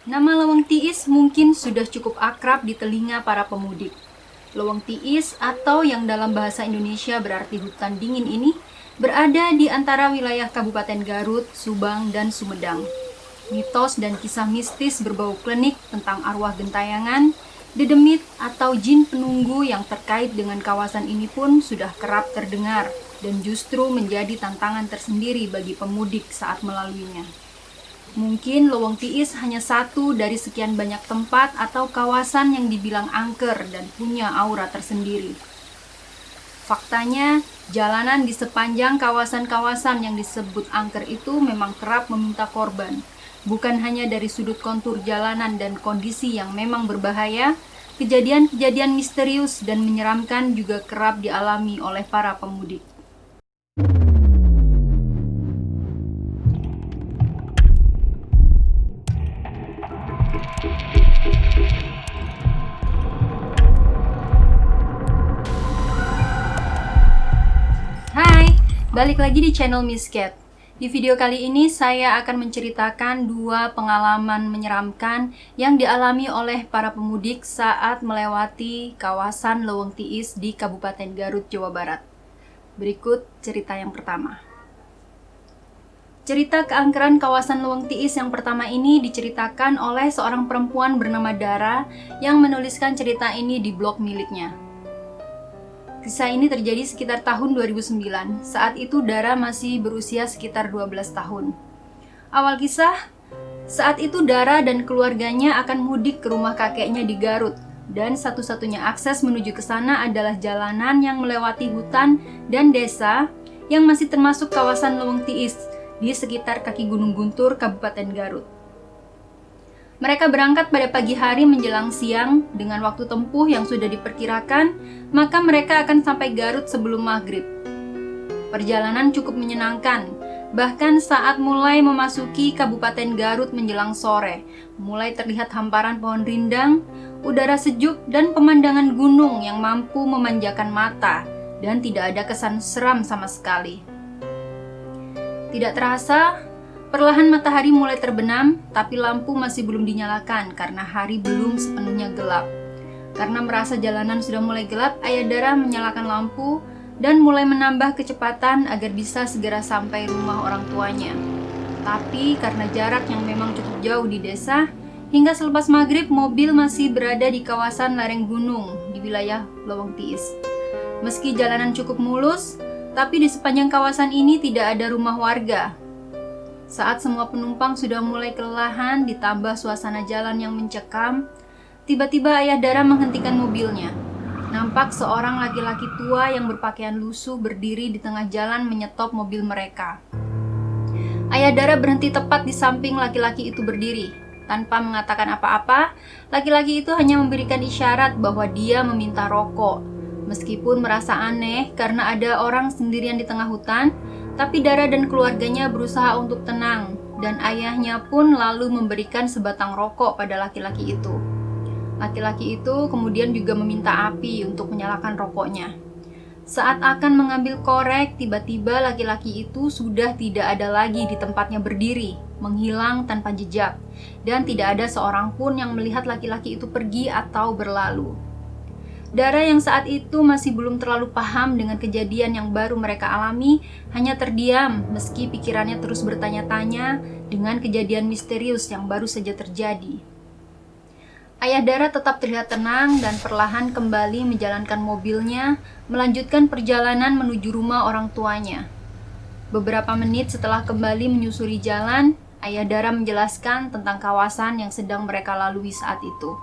Nama Leweng Tiis mungkin sudah cukup akrab di telinga para pemudik. Leweng Tiis atau yang dalam bahasa Indonesia berarti hutan dingin ini berada di antara wilayah Kabupaten Garut, Subang, dan Sumedang. Mitos dan kisah mistis berbau klinik tentang arwah gentayangan, dedemit, atau jin penunggu yang terkait dengan kawasan ini pun sudah kerap terdengar dan justru menjadi tantangan tersendiri bagi pemudik saat melaluinya. Mungkin Leweng Tiis hanya satu dari sekian banyak tempat atau kawasan yang dibilang angker dan punya aura tersendiri. Faktanya, jalanan di sepanjang kawasan-kawasan yang disebut angker itu memang kerap meminta korban. Bukan hanya dari sudut kontur jalanan dan kondisi yang memang berbahaya, kejadian-kejadian misterius dan menyeramkan juga kerap dialami oleh para pemudik. Hai, balik lagi di channel Miss Cat. Di video kali ini saya akan menceritakan dua pengalaman menyeramkan yang dialami oleh para pemudik saat melewati kawasan Leweng Tiis di Kabupaten Garut, Jawa Barat. Berikut cerita yang pertama. Cerita keangkeran kawasan Leweng Tiis yang pertama ini diceritakan oleh seorang perempuan bernama Dara yang menuliskan cerita ini di blog miliknya. Kisah ini terjadi sekitar tahun 2009. Saat itu Dara masih berusia sekitar 12 tahun. Awal kisah, saat itu Dara dan keluarganya akan mudik ke rumah kakeknya di Garut. Dan satu-satunya akses menuju ke sana adalah jalanan yang melewati hutan dan desa yang masih termasuk kawasan Leweng Tiis di sekitar kaki Gunung Guntur, Kabupaten Garut. Mereka berangkat pada pagi hari menjelang siang dengan waktu tempuh yang sudah diperkirakan, maka mereka akan sampai Garut sebelum maghrib. Perjalanan cukup menyenangkan, bahkan saat mulai memasuki Kabupaten Garut menjelang sore, mulai terlihat hamparan pohon rindang, udara sejuk, dan pemandangan gunung yang mampu memanjakan mata, dan tidak ada kesan seram sama sekali. Tidak terasa, perlahan matahari mulai terbenam, tapi lampu masih belum dinyalakan karena hari belum sepenuhnya gelap. Karena merasa jalanan sudah mulai gelap, Ayah Dara menyalakan lampu dan mulai menambah kecepatan agar bisa segera sampai rumah orang tuanya. Tapi karena jarak yang memang cukup jauh di desa, hingga selepas maghrib mobil masih berada di kawasan lereng gunung di wilayah Leweng Tiis. Meski jalanan cukup mulus, tapi di sepanjang kawasan ini tidak ada rumah warga. Saat semua penumpang sudah mulai kelelahan ditambah suasana jalan yang mencekam, tiba-tiba Ayah Dara menghentikan mobilnya. Nampak seorang laki-laki tua yang berpakaian lusuh berdiri di tengah jalan menyetop mobil mereka. Ayah Dara berhenti tepat di samping laki-laki itu berdiri. Tanpa mengatakan apa-apa, laki-laki itu hanya memberikan isyarat bahwa dia meminta rokok. Meskipun merasa aneh karena ada orang sendirian di tengah hutan, tapi Dara dan keluarganya berusaha untuk tenang, dan ayahnya pun lalu memberikan sebatang rokok pada laki-laki itu. Laki-laki itu kemudian juga meminta api untuk menyalakan rokoknya. Saat akan mengambil korek, tiba-tiba laki-laki itu sudah tidak ada lagi di tempatnya berdiri, menghilang tanpa jejak, dan tidak ada seorang pun yang melihat laki-laki itu pergi atau berlalu. Dara yang saat itu masih belum terlalu paham dengan kejadian yang baru mereka alami, hanya terdiam meski pikirannya terus bertanya-tanya dengan kejadian misterius yang baru saja terjadi. Ayah Dara tetap terlihat tenang dan perlahan kembali menjalankan mobilnya, melanjutkan perjalanan menuju rumah orang tuanya. Beberapa menit setelah kembali menyusuri jalan, Ayah Dara menjelaskan tentang kawasan yang sedang mereka lalui saat itu.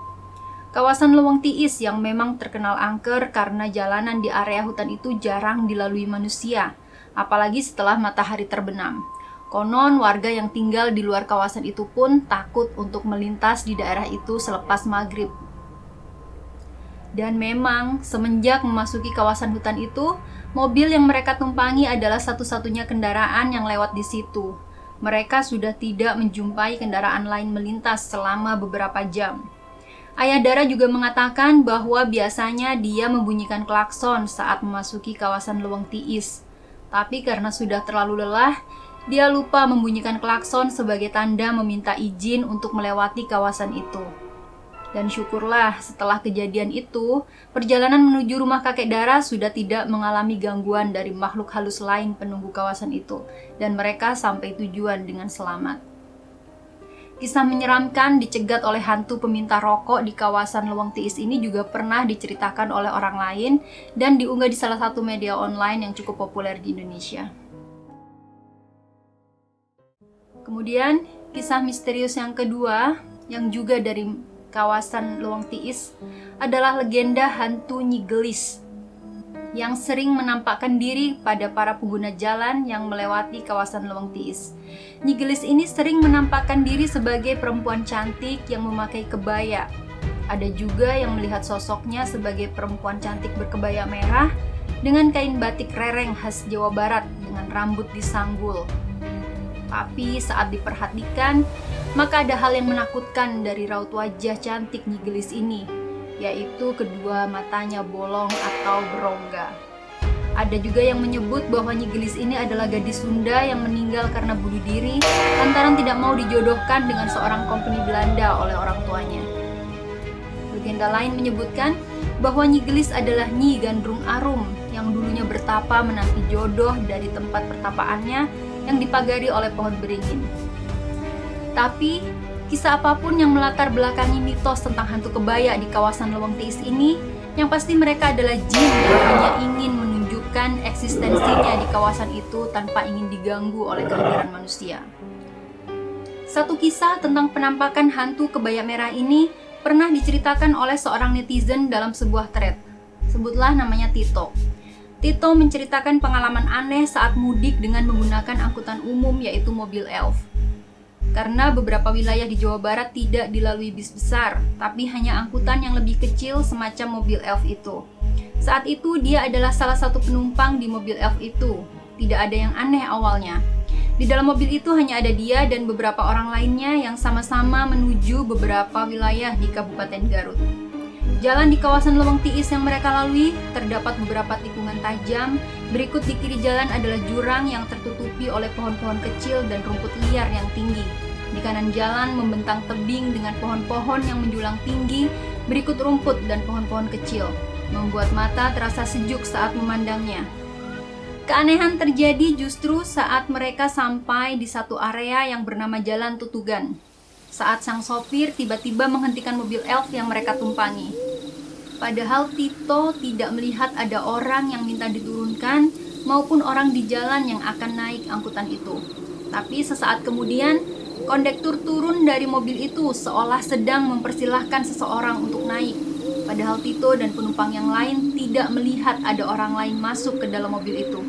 Kawasan Leweng Tiis yang memang terkenal angker karena jalanan di area hutan itu jarang dilalui manusia, apalagi setelah matahari terbenam. Konon warga yang tinggal di luar kawasan itu pun takut untuk melintas di daerah itu selepas maghrib. Dan memang semenjak memasuki kawasan hutan itu, mobil yang mereka tumpangi adalah satu-satunya kendaraan yang lewat di situ. Mereka sudah tidak menjumpai kendaraan lain melintas selama beberapa jam. Ayah Dara juga mengatakan bahwa biasanya dia membunyikan klakson saat memasuki kawasan Leweng Tiis. Tapi karena sudah terlalu lelah, Dia lupa membunyikan klakson sebagai tanda meminta izin untuk melewati kawasan itu. Dan syukurlah setelah kejadian itu, perjalanan menuju rumah kakek Dara sudah tidak mengalami gangguan dari makhluk halus lain penunggu kawasan itu, dan mereka sampai tujuan dengan selamat. Kisah menyeramkan dicegat oleh hantu peminta rokok di kawasan Leweng Tiis ini juga pernah diceritakan oleh orang lain dan diunggah di salah satu media online yang cukup populer di Indonesia. Kemudian, kisah misterius yang kedua yang juga dari kawasan Leweng Tiis adalah legenda hantu Nyi Gelis yang sering menampakkan diri pada para pengguna jalan yang melewati kawasan Leweng Tiis. Nyi Gelis ini sering menampakkan diri sebagai perempuan cantik yang memakai kebaya. Ada juga yang melihat sosoknya sebagai perempuan cantik berkebaya merah dengan kain batik rereng khas Jawa Barat dengan rambut disanggul. Tapi saat diperhatikan, maka ada hal yang menakutkan dari raut wajah cantik Nyi Gelis ini, yaitu kedua matanya bolong atau berongga. Ada juga yang menyebut bahwa Nyi Gelis ini adalah gadis Sunda yang meninggal karena bunuh diri lantaran tidak mau dijodohkan dengan seorang kompeni Belanda oleh orang tuanya. Legenda lain menyebutkan bahwa Nyi Gelis adalah Nyi Gandrung Arum yang dulunya bertapa menanti jodoh dari tempat pertapaannya yang dipagari oleh pohon beringin. Tapi, kisah apapun yang melatar belakangi mitos tentang hantu kebaya di kawasan Leweng Tiis ini, yang pasti mereka adalah jin yang hanya ingin menunjukkan eksistensinya di kawasan itu tanpa ingin diganggu oleh kehadiran manusia. Satu kisah tentang penampakan hantu kebaya merah ini pernah diceritakan oleh seorang netizen dalam sebuah thread. Sebutlah namanya Tito. Tito menceritakan pengalaman aneh saat mudik dengan menggunakan angkutan umum yaitu mobil elf. Karena beberapa wilayah di Jawa Barat tidak dilalui bis besar, tapi hanya angkutan yang lebih kecil semacam mobil elf itu. Saat itu dia adalah salah satu penumpang di mobil elf itu. Tidak ada yang aneh awalnya. Di dalam mobil itu hanya ada dia dan beberapa orang lainnya yang sama-sama menuju beberapa wilayah di Kabupaten Garut. Jalan di kawasan Leweng Tiis yang mereka lalui terdapat beberapa tikungan tajam. Berikut di kiri jalan adalah jurang yang tertutupi oleh pohon-pohon kecil dan rumput liar yang tinggi. Di kanan jalan membentang tebing dengan pohon-pohon yang menjulang tinggi, berikut rumput dan pohon-pohon kecil, membuat mata terasa sejuk saat memandangnya. Keanehan terjadi justru saat mereka sampai di satu area yang bernama Jalan Tutugan. Saat sang sopir tiba-tiba menghentikan mobil elf yang mereka tumpangi. Padahal Tito tidak melihat ada orang yang minta diturunkan maupun orang di jalan yang akan naik angkutan itu. Tapi sesaat kemudian, kondektur turun dari mobil itu seolah sedang mempersilahkan seseorang untuk naik. Padahal Tito dan penumpang yang lain tidak melihat ada orang lain masuk ke dalam mobil itu.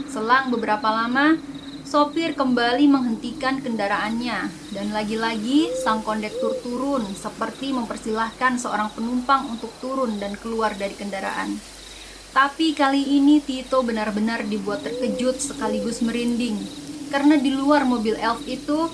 Selang beberapa lama, sopir kembali menghentikan kendaraannya dan lagi-lagi sang kondektur turun seperti mempersilahkan seorang penumpang untuk turun dan keluar dari kendaraan. Tapi kali ini Tito benar-benar dibuat terkejut sekaligus merinding karena di luar mobil elf itu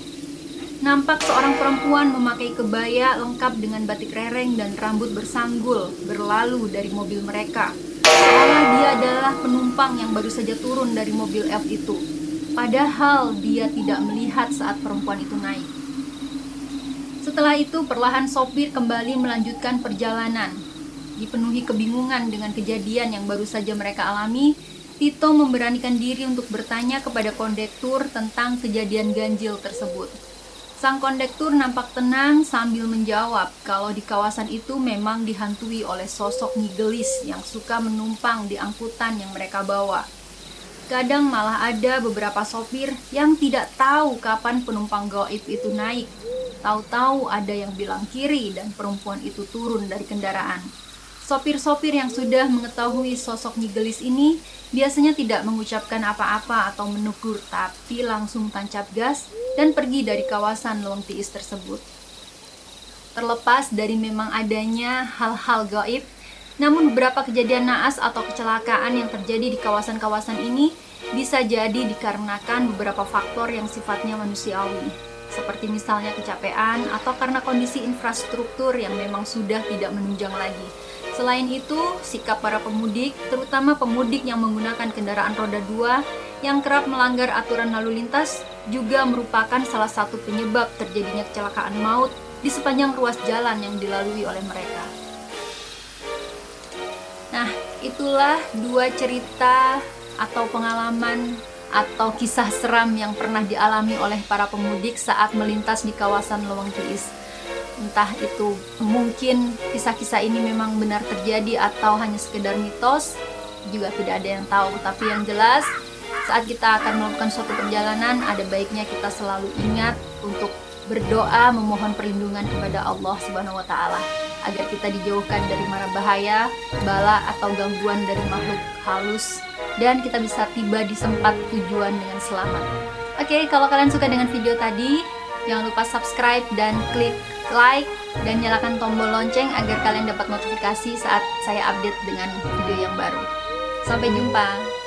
nampak seorang perempuan memakai kebaya lengkap dengan batik rereng dan rambut bersanggul berlalu dari mobil mereka. Seolah dia adalah penumpang yang baru saja turun dari mobil elf itu. Padahal dia tidak melihat saat perempuan itu naik. Setelah itu perlahan sopir kembali melanjutkan perjalanan. Dipenuhi kebingungan dengan kejadian yang baru saja mereka alami, Tito memberanikan diri untuk bertanya kepada kondektur tentang kejadian ganjil tersebut. Sang kondektur nampak tenang sambil menjawab kalau di kawasan itu memang dihantui oleh sosok Nyi Gelis yang suka menumpang di angkutan yang mereka bawa. Kadang malah ada beberapa sopir yang tidak tahu kapan penumpang gaib itu naik. Tahu-tahu ada yang bilang kiri dan perempuan itu turun dari kendaraan. Sopir-sopir yang sudah mengetahui sosok Nyi Gelis ini biasanya tidak mengucapkan apa-apa atau menegur, tapi langsung tancap gas dan pergi dari kawasan Leweng Tiis tersebut. Terlepas dari memang adanya hal-hal gaib, namun beberapa kejadian naas atau kecelakaan yang terjadi di kawasan-kawasan ini bisa jadi dikarenakan beberapa faktor yang sifatnya manusiawi, seperti misalnya kecapean atau karena kondisi infrastruktur yang memang sudah tidak menunjang lagi. Selain itu, sikap para pemudik, terutama pemudik yang menggunakan kendaraan roda 2 yang kerap melanggar aturan lalu lintas juga merupakan salah satu penyebab terjadinya kecelakaan maut di sepanjang ruas jalan yang dilalui oleh mereka. Nah, itulah dua cerita atau pengalaman atau kisah seram yang pernah dialami oleh para pemudik saat melintas di kawasan Leweng Tiis. Entah itu mungkin kisah-kisah ini memang benar terjadi atau hanya sekedar mitos, juga tidak ada yang tahu. Tapi yang jelas, saat kita akan melakukan suatu perjalanan, ada baiknya kita selalu ingat untuk berdoa memohon perlindungan kepada Allah Subhanahu wa taala agar kita dijauhkan dari mara bahaya, bala atau gangguan dari makhluk halus dan kita bisa tiba di tempat tujuan dengan selamat. Oke, kalau kalian suka dengan video tadi, jangan lupa subscribe dan klik like dan nyalakan tombol lonceng agar kalian dapat notifikasi saat saya update dengan video yang baru. Sampai jumpa.